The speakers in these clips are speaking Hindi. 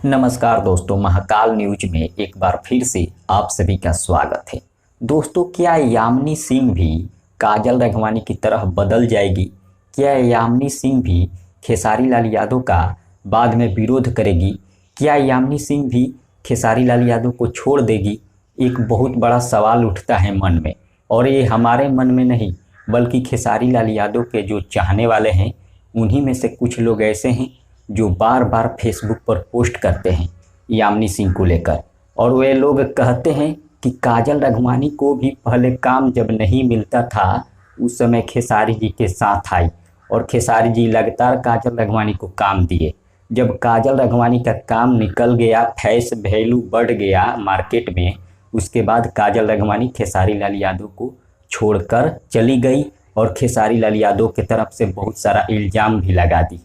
नमस्कार दोस्तों, महाकाल न्यूज में एक बार फिर से आप सभी का स्वागत है। दोस्तों, क्या यामिनी सिंह भी काजल रघवानी की तरह बदल जाएगी? क्या यामिनी सिंह भी खेसारी लाल यादव का बाद में विरोध करेगी? क्या यामिनी सिंह भी खेसारी लाल यादव को छोड़ देगी? एक बहुत बड़ा सवाल उठता है मन में, और ये हमारे मन में नहीं बल्कि खेसारी लाल यादव के जो चाहने वाले हैं उन्हीं में से कुछ लोग ऐसे हैं जो बार बार फेसबुक पर पोस्ट करते हैं यामिनी सिंह को लेकर। और वे लोग कहते हैं कि काजल रघवानी को भी पहले काम जब नहीं मिलता था उस समय खेसारी जी के साथ आई, और खेसारी जी लगातार काजल रघवानी को काम दिए। जब काजल रघवानी का काम निकल गया, फैस वैल्यू बढ़ गया मार्केट में, उसके बाद काजल रघवानी खेसारी लाल यादव को छोड़कर चली गई और खेसारी लाल यादव की तरफ से बहुत सारा इल्ज़ाम भी लगा दी।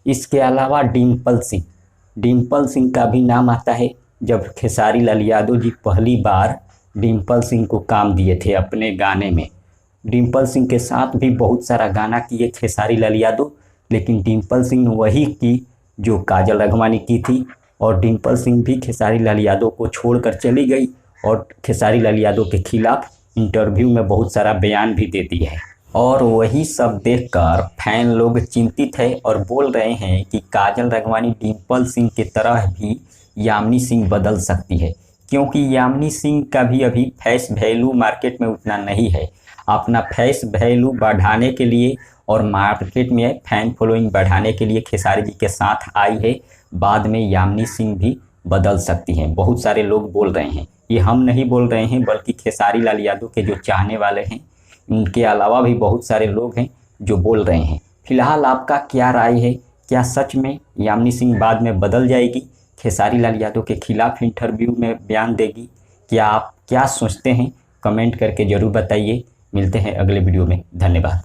इसके अलावा डिम्पल सिंह का भी नाम आता है। जब खेसारी लाल यादव जी पहली बार डिम्पल सिंह को काम दिए थे अपने गाने में, डिम्पल सिंह के साथ भी बहुत सारा गाना किए खेसारी लाल यादव, लेकिन डिम्पल सिंह वही की जो काजल रघवानी की थी। और डिम्पल सिंह भी खेसारी लाल यादव को छोड़कर चली गई और खेसारी लाल यादव के खिलाफ इंटरव्यू में बहुत सारा बयान भी देती है। और वही सब देखकर फैन लोग चिंतित है और बोल रहे हैं कि काजल रघवानी डिम्पल सिंह की तरह भी यामिनी सिंह बदल सकती है, क्योंकि यामिनी सिंह का भी अभी फेस वैल्यू मार्केट में उतना नहीं है। अपना फेस वैल्यू बढ़ाने के लिए और मार्केट में फैन फॉलोइंग बढ़ाने के लिए खेसारी जी के साथ आई है। बाद में यामिनी सिंह भी बदल सकती हैं, बहुत सारे लोग बोल रहे हैं। ये हम नहीं बोल रहे हैं बल्कि खेसारी लाल यादव के जो चाहने वाले हैं उनके अलावा भी बहुत सारे लोग हैं जो बोल रहे हैं। फिलहाल आपका क्या राय है? क्या सच में यामिनी सिंह बाद में बदल जाएगी, खेसारी लाल यादव के खिलाफ इंटरव्यू में बयान देगी? क्या आप क्या सोचते हैं? कमेंट करके ज़रूर बताइए। मिलते हैं अगले वीडियो में। धन्यवाद।